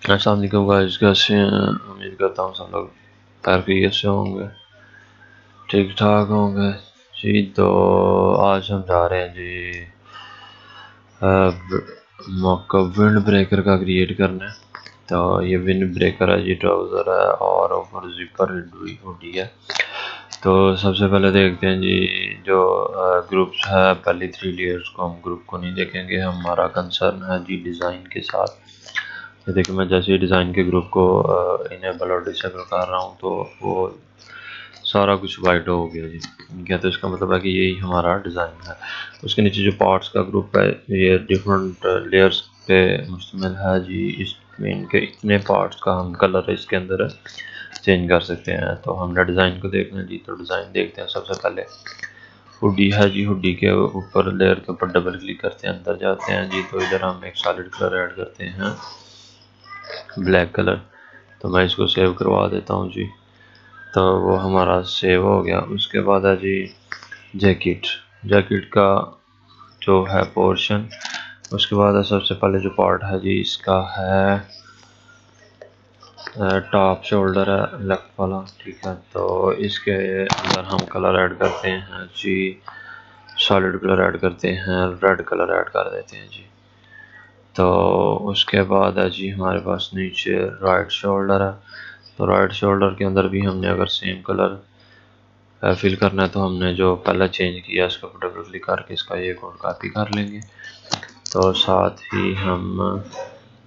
अस्सलाम वालेकुम गाइस, कैसे हैं? उम्मीद करता हूँ सब लोग खैरियत से होंगे, ठीक ठाक होंगे जी। तो आज हम जा रहे हैं जी मौका विंड ब्रेकर का क्रिएट करना है। तो ये विंड ब्रेकर है जी, ट्राउज़र है और ऊपर जिपर हुडी है। तो सबसे पहले देखते हैं जी जो ग्रुप्स है, पहली 3 लेयर्स को हम ग्रुप को नहीं देखेंगे, हमारा कंसर्न है जी डिज़ाइन के साथ। ये देखिए, मैं जैसे ही डिज़ाइन के ग्रुप को इनेबल और डिसेबल कर रहा हूँ तो वो सारा कुछ वाइट हो गया जी। क्या तो इसका मतलब है कि यही हमारा डिज़ाइन है। उसके नीचे जो पार्ट्स का ग्रुप है ये डिफरेंट लेयर्स पे मुश्तमिल है जी। इसमें इनके इतने पार्ट्स का हम कलर इसके अंदर चेंज कर सकते हैं। तो हमने डिज़ाइन को देखना है जी, तो डिज़ाइन देखते हैं। सबसे पहले हुडी है जी, हुडी के ऊपर लेयर के ऊपर डबल क्लिक करते हैं, अंदर जाते हैं जी। तो इधर हम एक सॉलिड कलर ऐड करते हैं, ब्लैक कलर। तो मैं इसको सेव करवा देता हूँ जी। तो वो हमारा सेव हो गया। उसके बाद है जी जैकेट, जैकेट का जो है पोर्शन। उसके बाद है सबसे पहले जो पार्ट है जी इसका है टॉप शोल्डर है लेफ्ट वाला, ठीक है। तो इसके अंदर हम कलर ऐड करते हैं जी, सॉलिड कलर ऐड करते हैं, रेड कलर ऐड कर देते हैं जी। तो उसके बाद है जी हमारे पास नीचे राइट शोल्डर है। तो राइट शोल्डर के अंदर भी हमने अगर सेम कलर फिल करना है तो हमने जो पहले चेंज किया इसको डबल क्लिक करके इसका ये कोड कॉपी कर लेंगे। तो साथ ही हम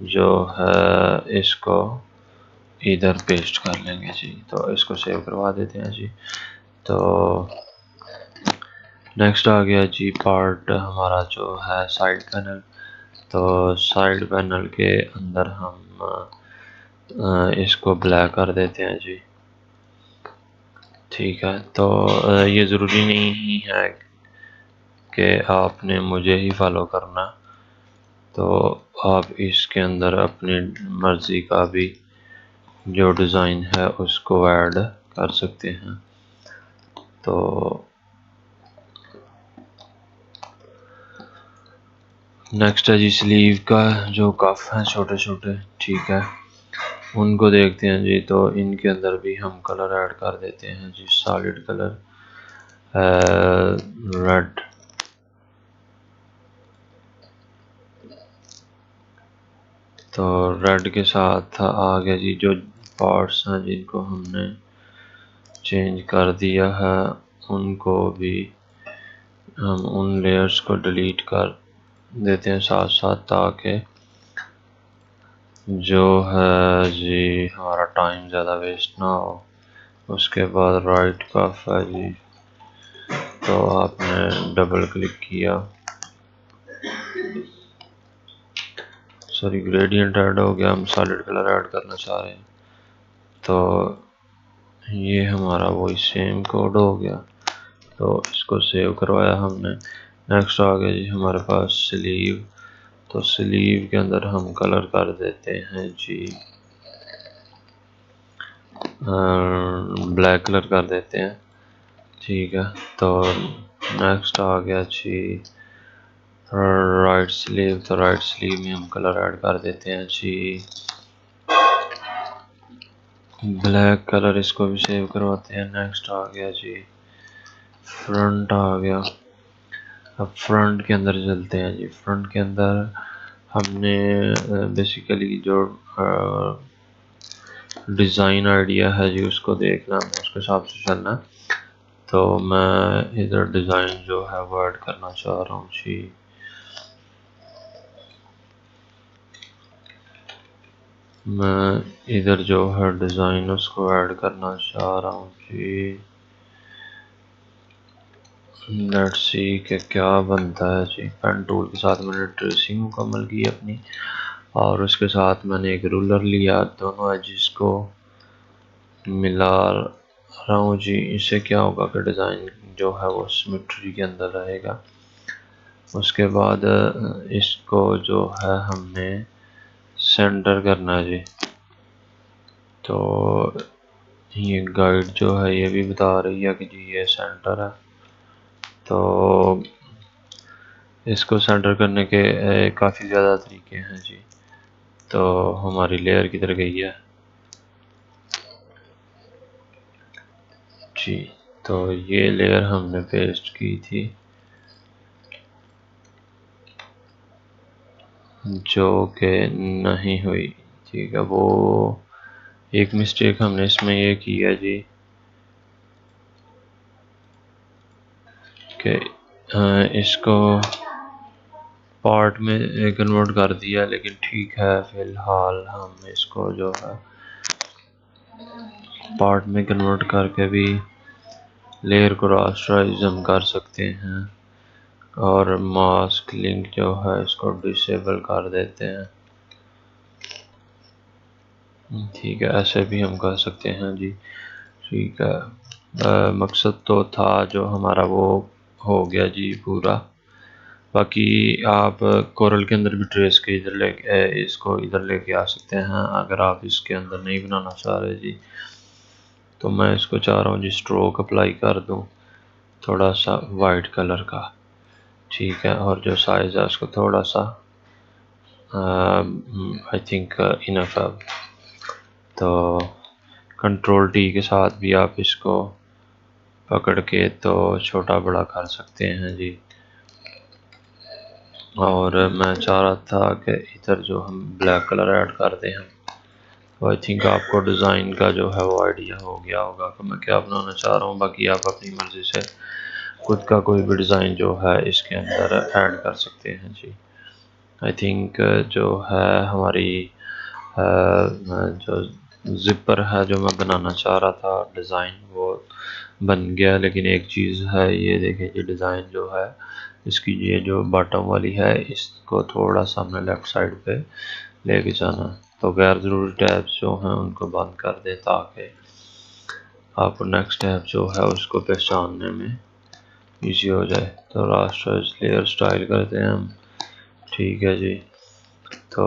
जो है इसको इधर पेस्ट कर लेंगे जी। तो इसको सेव करवा देते हैं जी। तो नेक्स्ट आ गया जी पार्ट हमारा जो है साइड पैनल। तो साइड पैनल के अंदर हम इसको ब्लैक कर देते हैं जी, ठीक है। तो ये ज़रूरी नहीं है कि आपने मुझे ही फॉलो करना, तो आप इसके अंदर अपनी मर्ज़ी का भी जो डिज़ाइन है उसको ऐड कर सकते हैं। तो नेक्स्ट है जी स्लीव का जो कफ है छोटे छोटे, ठीक है, उनको देखते हैं जी। तो इनके अंदर भी हम कलर ऐड कर देते हैं जी, सॉलिड कलर रेड। तो रेड के साथ आ गया जी जो पार्ट्स हैं जिनको हमने चेंज कर दिया है उनको भी हम उन लेयर्स को डिलीट कर देते हैं साथ साथ, ताकि जो है जी हमारा टाइम ज़्यादा वेस्ट ना हो। उसके बाद राइट कफ है जी, तो आपने डबल क्लिक किया, सॉरी ग्रेडियंट ऐड हो गया, हम सॉलिड कलर ऐड करना चाह रहे हैं। तो ये हमारा वही सेम कोड हो गया। तो इसको सेव करवाया हमने। नेक्स्ट आ गया जी हमारे पास स्लीव। तो स्लीव के अंदर हम कलर कर देते हैं जी, ब्लैक कलर कर देते हैं, ठीक है। तो नेक्स्ट आ गया जी राइट स्लीव। तो राइट स्लीव में हम कलर ऐड कर देते हैं जी, ब्लैक कलर। इसको भी सेव करवाते हैं। नेक्स्ट आ गया जी फ्रंट आ गया। अब फ्रंट के अंदर चलते हैं जी। फ्रंट के अंदर हमने बेसिकली जो डिज़ाइन आइडिया है जी उसको देखना, उसके हिसाब से चलना। तो मैं इधर डिज़ाइन जो है वो ऐड करना चाह रहा हूँ जी। मैं इधर जो है डिज़ाइन उसको ऐड करना चाह रहा हूँ जी। लेट्स सी कि क्या बनता है जी। पेन टूल के साथ मैंने ट्रेसिंग मुकम्मल की अपनी, और उसके साथ मैंने एक रूलर लिया, दोनों एजेस को मिला रहा हूँ जी। इससे क्या होगा कि डिज़ाइन जो है वो सिमेट्री के अंदर रहेगा। उसके बाद इसको जो है हमने सेंटर करना है जी। तो ये गाइड जो है ये भी बता रही है कि जी ये सेंटर है। तो इसको सेंटर करने के काफ़ी ज़्यादा तरीके हैं जी। तो हमारी लेयर किधर गई है जी। तो ये लेयर हमने पेस्ट की थी जो कि नहीं हुई, ठीक है। वो एक मिस्टेक हमने इसमें ये की है जी कि इसको पार्ट में कन्वर्ट कर दिया, लेकिन ठीक है, फिलहाल हम इसको जो है पार्ट में कन्वर्ट करके भी लेयर को रास्टराइज हम कर सकते हैं और मास्क लिंक जो है इसको डिसेबल कर देते हैं, ठीक है। ऐसे भी हम कर सकते हैं जी, ठीक है। मकसद तो था जो हमारा वो हो गया जी पूरा। बाकी आप कोरल के अंदर भी ट्रेस के इधर ले इसको इधर लेके आ सकते हैं अगर आप इसके अंदर नहीं बनाना चाह रहे जी। तो मैं इसको चाह रहा हूँ जी स्ट्रोक अप्लाई कर दूँ थोड़ा सा वाइट कलर का, ठीक है। और जो साइज है उसको थोड़ा सा आई थिंक इनफ है। तो कंट्रोल टी के साथ भी आप इसको पकड़ के तो छोटा बड़ा कर सकते हैं जी। और मैं चाह रहा था कि इधर जो हम ब्लैक कलर ऐड कर दें हम, तो आई थिंक आपको डिज़ाइन का जो है वो आइडिया हो गया होगा कि मैं क्या बनाना चाह रहा हूँ। बाकी आप अपनी मर्ज़ी से खुद का कोई भी डिज़ाइन जो है इसके अंदर ऐड कर सकते हैं जी। आई थिंक जो है हमारी जो ज़िपर है जो मैं बनाना चाह रहा था डिज़ाइन वो बन गया, लेकिन एक चीज़ है ये देखें कि डिज़ाइन जो है इसकी ये जो बॉटम वाली है इसको थोड़ा सा हमने लेफ़्ट साइड पे लेके जाना। तो गैर ज़रूरी टैब्स जो हैं उनको बंद कर दें ताकि आपको नेक्स्ट टैब जो है उसको पहचानने में इजी हो जाए। तो रास्टर लेयर स्टाइल करते हैं हम, ठीक है जी। तो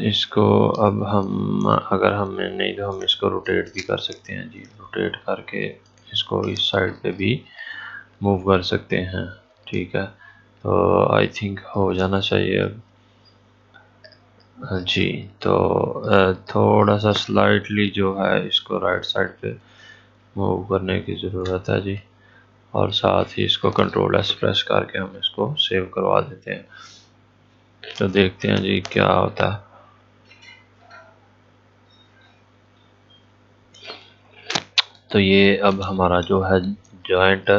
इसको अब हम अगर हमें नहीं तो हम इसको रोटेट भी कर सकते हैं जी, रोटेट करके इसको इस साइड पे भी मूव कर सकते हैं, ठीक है। तो आई थिंक हो जाना चाहिए अब जी। तो थोड़ा सा स्लाइटली जो है इसको राइट साइड पे मूव करने की ज़रूरत है जी, और साथ ही इसको कंट्रोल एस प्रेस करके हम इसको सेव करवा देते हैं। तो देखते हैं जी क्या होता है। तो ये अब हमारा जो है जॉइंट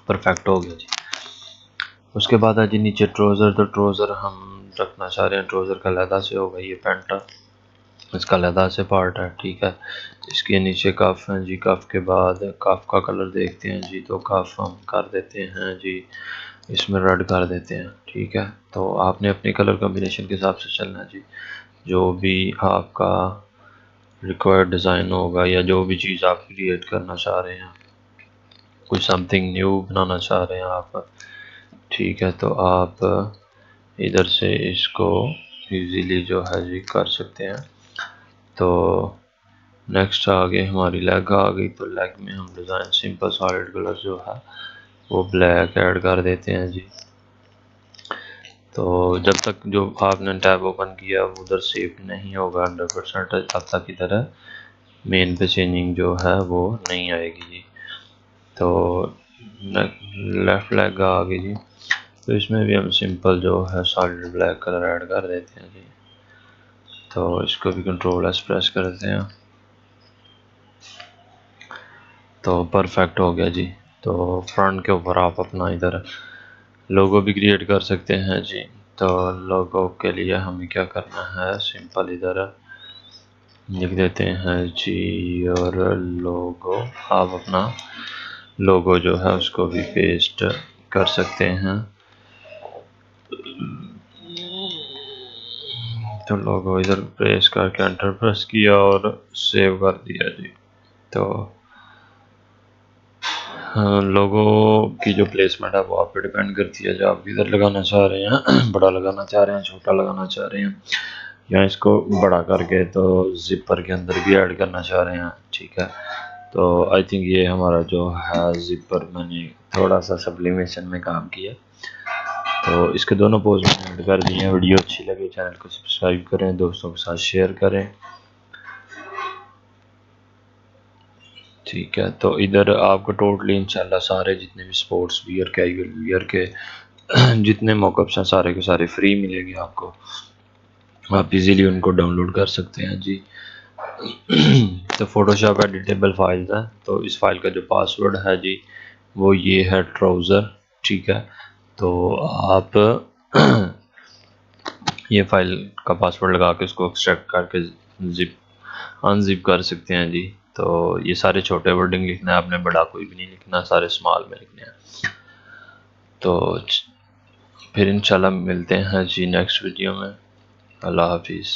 परफेक्ट हो गया जी। उसके बाद है जी नीचे ट्राउज़र। तो ट्राउज़र हम रखना चाह रहे हैं, ट्राउज़र का लहदा से होगा, ये पैंट इसका लहदा से पार्ट है, ठीक है। इसके नीचे कफ है जी, कफ के बाद कफ का कलर देखते हैं जी। तो कफ हम कर देते हैं जी इसमें रेड कर देते हैं, ठीक है। तो आपने अपने कलर कॉम्बिनेशन के हिसाब से चलना है जी। जो भी आपका रिक्वायर्ड डिज़ाइन होगा या जो भी चीज़ आप क्रिएट करना चाह रहे हैं, कुछ समथिंग न्यू बनाना चाह रहे हैं आप, ठीक है। तो आप इधर से इसको इजीली जो है जी कर सकते हैं। तो नेक्स्ट आगे हमारी लेग आ गई। तो लेग में हम डिज़ाइन सिंपल सॉलिड कलर जो है वो ब्लैक ऐड कर देते हैं जी। तो जब तक जो आपने टैब ओपन किया उधर सेव नहीं होगा 100%, तब तक इधर मेन पे चेंजिंग जो है वो नहीं आएगी जी। तो लेफ़्ट लेग आ गई जी। तो इसमें भी हम सिंपल जो है सॉलिड ब्लैक कलर ऐड कर देते हैं जी। तो इसको भी कंट्रोल एस प्रेस करते हैं, तो परफेक्ट हो गया जी। तो फ्रंट के ऊपर आप अपना इधर लोगो भी क्रिएट कर सकते हैं जी। तो लोगो के लिए हमें क्या करना है, सिंपल इधर लिख देते हैं जी और लोगो। आप अपना लोगो जो है उसको भी पेस्ट कर सकते हैं। तो लोगो इधर प्रेस करके एंटर प्रेस किया और सेव कर दिया जी। तो लोगो की जो प्लेसमेंट है वो आप पे डिपेंड करती है, जो आप इधर लगाना चाह रहे हैं बड़ा लगाना चाह रहे हैं, छोटा लगाना चाह रहे हैं, या इसको बड़ा करके तो जिपर के अंदर भी ऐड करना चाह रहे हैं, ठीक है। तो आई थिंक ये हमारा जो है जिपर मैंने थोड़ा सा सब्लिमेशन में काम किया। तो इसके दोनों पोज मैंने ऐड कर दिए हैं। वीडियो अच्छी लगे चैनल को सब्सक्राइब करें, दोस्तों के साथ शेयर करें। ठीक है, तो इधर आपको टोटली इंशाल्लाह सारे जितने भी स्पोर्ट्स वियर, कैजुअल वियर के जितने मॉकअप्स हैं सारे के सारे फ्री मिलेंगे आपको। आप इजीली उनको डाउनलोड कर सकते हैं जी। तो फोटोशॉप एडिटेबल फाइल्स है, तो इस फाइल का जो पासवर्ड है जी वो ये है ट्राउज़र। ठीक है, तो आप ये फाइल का पासवर्ड लगा के इसको एक्सट्रैक्ट करके जिप अनजिप कर सकते हैं जी। तो ये सारे छोटे वर्डिंग लिखना है आपने, बड़ा कोई भी नहीं लिखना, सारे स्मॉल में लिखने हैं। तो फिर इंशाल्लाह मिलते हैं जी नेक्स्ट वीडियो में। अल्लाह हाफिज़।